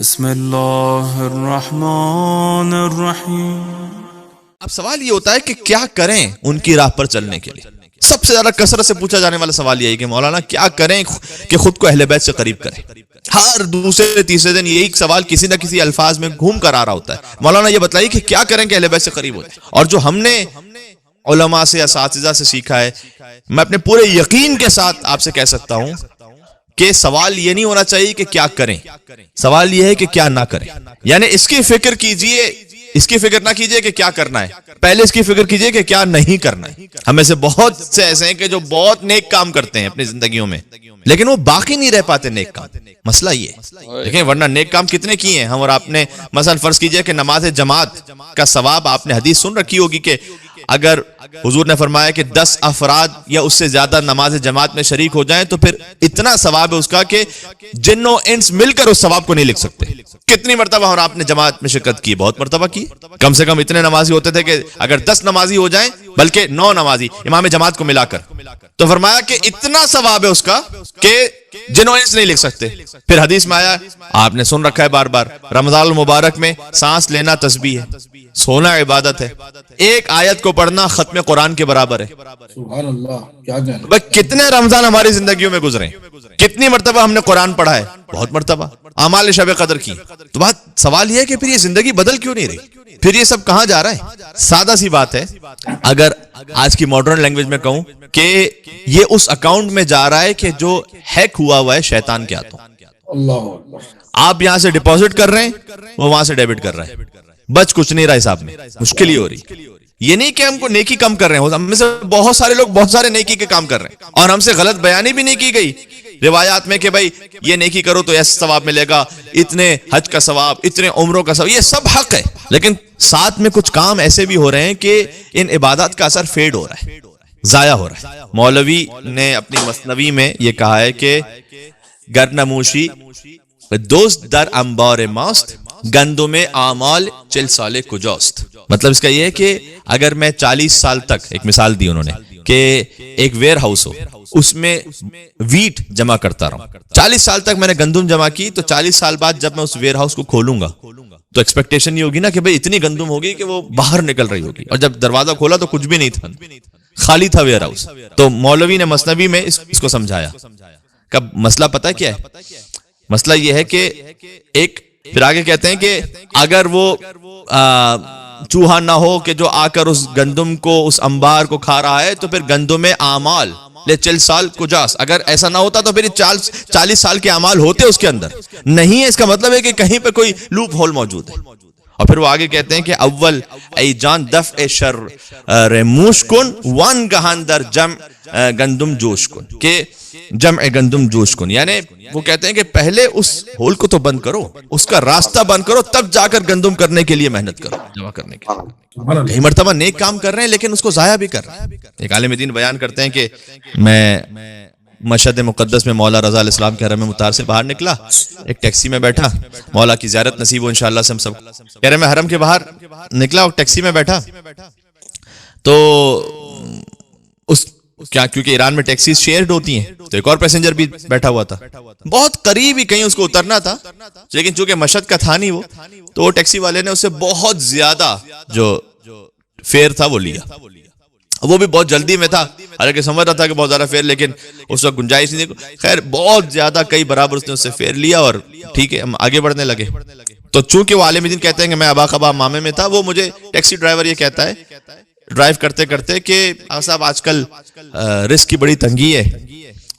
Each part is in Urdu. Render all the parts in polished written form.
بسم اللہ الرحمن الرحیم۔ اب سوال یہ ہوتا ہے کہ کیا کریں ان کی راہ پر چلنے کے لیے۔ سب سے زیادہ کثرت سے پوچھا جانے والا سوال یہ ہے کہ مولانا کیا کریں کہ خود کو اہل بیت سے قریب کریں۔ ہر دوسرے تیسرے دن یہی سوال کسی نہ کسی الفاظ میں گھوم کر آ رہا ہوتا ہے، مولانا یہ بتلائیے کہ کیا کریں کہ اہل بیت سے قریب ہو جائیں۔ اور جو ہم نے علماء سے اساتذہ سے سیکھا ہے، میں اپنے پورے یقین کے ساتھ آپ سے کہہ سکتا ہوں کہ سوال یہ نہیں ہونا چاہیے کہ کیا کریں، سوال یہ ہے کہ کیا نہ کریں۔ یعنی اس کی فکر کیجئے، اس کی فکر نہ کیجئے کہ کیا کرنا ہے، پہلے اس کی فکر کیجئے کہ کیا نہیں کرنا ہے۔ ہمیں سے بہت سے ایسے ہیں کہ جو بہت نیک کام کرتے ہیں اپنی زندگیوں میں، لیکن وہ باقی نہیں رہ پاتے نیک کام۔ مسئلہ یہ ہے، دیکھیں ورنہ نیک کام کتنے کیے ہیں ہم اور آپ نے۔ مثلا فرض کیجئے کہ نماز جماعت کا ثواب، آپ نے حدیث سن رکھی ہوگی کہ اگر حضور نے فرمایا کہ 10 افراد یا اس سے زیادہ نماز جماعت میں شریک ہو جائیں تو پھر اتنا ثواب ہے اس کا کہ جن و انس مل کر اس ثواب کو نہیں لکھ سکتے۔ کتنی مرتبہ اور آپ نے جماعت میں شرکت کی؟ بہت مرتبہ کی۔ کم سے کم اتنے نمازی ہوتے تھے کہ اگر 10 نمازی ہو جائیں، بلکہ 9 نمازی امام جماعت کو ملا کر، تو فرمایا کہ اتنا ثواب ہے اس کا کہ جن و انس نہیں لکھ سکتے۔ پھر حدیث میں آیا، آپ نے سن رکھا ہے بار بار، رمضان المبارک میں سانس لینا تسبیح ہے، سونا عبادت ہے، ایک آیت کو پڑھنا ختم قرآن کے برابر ہے۔ سبحان اللہ، کیا کہنا۔ بھئی کتنے رمضان ہماری زندگیوں میں گزرے، کتنی مرتبہ ہم نے قرآن پڑھا ہے؟ بہت مرتبہ۔ اعمال شب قدر کی تو بات سوال یہ ہے کہ پھر یہ زندگی بدل کیوں نہیں رہی؟ پھر یہ سب کہاں جا رہا ہے؟ سادہ سی بات ہے، اگر آج کی ماڈرن لینگویج میں کہوں کہ یہ اس اکاؤنٹ میں جا رہا ہے کہ جو ہیک ہوا ہے شیطان کے ہاتھوں۔ اللہ اکبر۔ آپ یہاں سے ڈپازٹ کر رہے ہیں، وہ وہاں سے ڈیبٹ کر رہا ہے، بچ کچھ نہیں رہا حساب میں، مشکل ہی ہو رہی۔ یہ نہیں کہ ہم کو نیکی کم کر رہے ہیں، ہم میں سے بہت سارے لوگ بہت سارے نیکی کے کام کر رہے ہیں، اور ہم سے غلط بیانی بھی نہیں کی گئی روایات میں کہ بھائی یہ نیکی کرو تو ایسا ثواب ملے گا، اتنے حج کا ثواب، اتنے عمروں کا ثواب، یہ سب حق ہے، لیکن ساتھ میں کچھ کام ایسے بھی ہو رہے ہیں کہ ان عبادات کا اثر فیڈ ہو رہا ہے، ضائع ہو رہا ہے۔ مولوی نے اپنی مثنوی میں یہ کہا ہے کہ گرنموشی دوست در انبار ماست، گندم اعمال 40 سال کجاست۔ مطلب اس کا یہ ہے کہ اگر میں 40 سال تک، ایک مثال دی انہوں نے کہ ایک ویئر ہاؤس ہو، اس میں ویٹ جمع کرتا رہا ہوں، 40 سال تک میں نے گندم جمع کی، تو 40 سال بعد جب میں اس ویئر ہاؤس کو کھولوں گا تو ایکسپیکٹیشن یہ ہوگی نا کہ بھئی اتنی گندم ہوگی کہ وہ باہر نکل رہی ہوگی، اور جب دروازہ کھولا تو کچھ بھی نہیں تھا، خالی تھا ویئر ہاؤس۔ تو مولوی نے مثنوی میں اس کو سمجھایا۔ کب مسئلہ پتہ کیا ہے؟ مسئلہ یہ ہے کہ ایک، پھر آگے کہتے ہیں کہ اگر وہ چوہا نہ ہو کہ جو آ کر اس گندم کو، اس انبار کو کھا رہا ہے، تو پھر گندم اعمال لے 40 سال کجاس، اگر ایسا نہ ہوتا تو پھر 40 سال کے اعمال ہوتے اس کے اندر نہیں ہے۔ اس کا مطلب ہے کہ کہیں پہ کوئی لوپ ہول موجود ہے۔ اور پھر وہ آگے کہتے ہیں کہ اول ای جان دفع شر موش کن وان گہان در جمع گندم جوش کن، کہ جمع گندم جوش کن، یعنی وہ کہتے ہیں کہ پہلے اس ہول کو تو بند کرو، اس کا راستہ بند کرو، تب جا کر گندم کرنے کے لیے محنت کرو، جمع کرنے کے لیے۔ کئی مرتبہ نیک کام کر رہے ہیں لیکن اس کو ضائع بھی کر رہے ہیں۔ ایک عالم دین بیان کرتے ہیں کہ میں مشہد مقدس میں مولا رضا علیہ السلام کے حرم مطہر سے باہر نکلا، ایک ٹیکسی میں بیٹھا، مولا کی زیارت نصیب ہو انشاءاللہ سے ہم سب۔ کہہ رہے میں حرم کے باہر نکلا اور ٹیکسی میں بیٹھا تو کیونکہ ایران میں ٹیکسیز شیئرڈ ہوتی ہیں، تو ایک اور پیسنجر بھی بیٹھا ہوا تھا، بہت قریب ہی کہیں اس کو اترنا تھا، لیکن چونکہ مشہد کا تھا نہیں وہ، تو وہ ٹیکسی والے نے اس سے بہت زیادہ جو فیئر تھا وہ لیا۔ وہ بھی بہت جلدی میں تھا، حالانکہ سمجھ رہا تھا کہ بہت زیادہ فیئر، لیکن اس وقت گنجائش نہیں تھی، خیر بہت زیادہ کئی برابر اس نے اس سے فیئر لیا، اور ٹھیک ہے ہم آگے بڑھنے لگے۔ تو چونکہ وہ عالم دین کہتے ہیں کہ میں ابا خبا مامے میں تھا، وہ مجھے ٹیکسی ڈرائیور یہ کہتا ہے ڈرائیو کرتے کرتے کہ صاحب آج کل رزق کی بڑی تنگی ہے،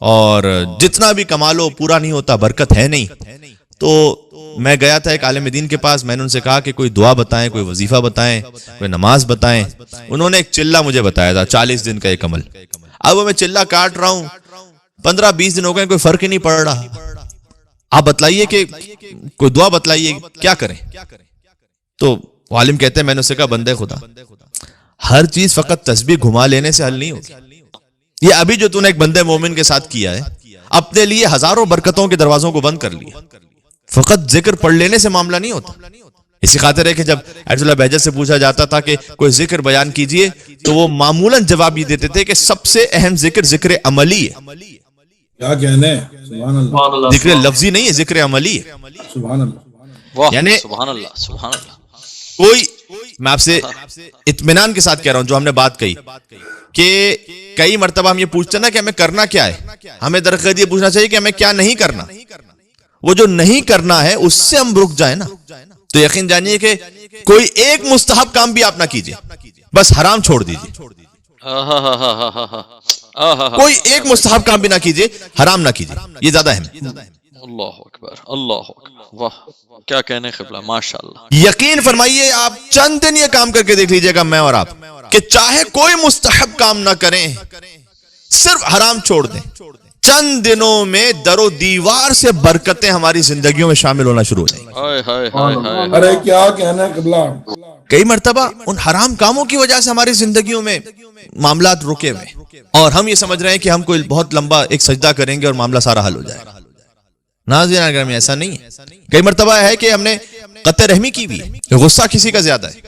اور جتنا بھی کما لو پورا نہیں ہوتا، برکت ہے نہیں۔ تو میں گیا تھا ایک عالم دین کے پاس، میں نے ان سے کہا کہ کوئی دعا بتائیں، کوئی وظیفہ بتائیں، کوئی نماز بتائیں۔ انہوں نے ایک چلہ مجھے بتایا تھا، 40 دن کا ایک عمل۔ اب میں چلہ کاٹ رہا ہوں، 15-20 دن ہو گئے، کوئی فرق ہی نہیں پڑ رہا۔ آپ بتلائیے کہ کوئی دعا بتلائیے کیا کریں۔ تو عالم کہتے ہیں، میں نے اس سے کہا بندے خدا، ہر چیز فقط تسبیح گھما لینے سے حل نہیں ہوگی۔ یہ ابھی جو تو نے ایک بندے مومن کے ساتھ کیا ہے، اپنے لیے ہزاروں برکتوں کے دروازوں کو بند کر لیا، فقط ذکر پڑھ لینے سے معاملہ نہیں ہوتا۔ اسی خاطر ہے کہ جب ایت اللہ بہجت سے پوچھا جاتا تھا کہ کوئی ذکر بیان کیجئے، تو وہ معمولاً جواب یہ دیتے تھے کہ سب سے اہم ذکر عملی ہے۔ کیا کہنے، سبحان اللہ، ذکر لفظی نہیں ہے، ذکر عملی ہے۔ سبحان اللہ۔ واہ یعنی سبحان اللہ سبحان اللہ. کوئی میں آپ سے اطمینان کے ساتھ کہہ رہا ہوں جو ہم نے بات کہی کہ کئی مرتبہ ہم یہ پوچھتے ہیں نا کہ ہمیں کرنا کیا ہے, ہمیں درخت یہ پوچھنا چاہیے کہ ہمیں کیا نہیں کرنا. وہ جو نہیں کرنا ہے اس سے ہم رک جائیں نا, تو یقین جانیے کہ کوئی ایک مستحب کام بھی آپ نہ کیجیے, بس حرام چھوڑ دیجیے. کوئی ایک مستحب کام بھی نہ کیجیے, حرام نہ کیجیے, یہ زیادہ اہم ہے. اللہ اکبر اللہ اکبر, واہ کیا کہنے قبلہ, ماشاء اللہ. یقین فرمائیے آپ چند دن یہ کام کر کے دیکھ لیجئے گا میں اور آپ, کہ چاہے کوئی مستحب کام نہ کریں, صرف حرام چھوڑ دیں, چند دنوں میں در و دیوار سے برکتیں ہماری زندگیوں میں شامل ہونا شروع ہو جائیں. ہائے ہائے ہائے ہائے. ارے کیا کہنا ہے قبلہ. کئی مرتبہ ان حرام کاموں کی وجہ سے ہماری زندگیوں میں معاملات رکے ہوئے, اور ہم یہ سمجھ رہے ہیں کہ ہم کوئی بہت لمبا ایک سجدہ کریں گے اور معاملہ سارا حل ہو جائے گا. ناظرین اگر میں ایسا نہیں ہے. کئی مرتبہ ہے کہ ہم نے قطع رحمی کی بھی, غصہ کسی کا زیادہ ہے,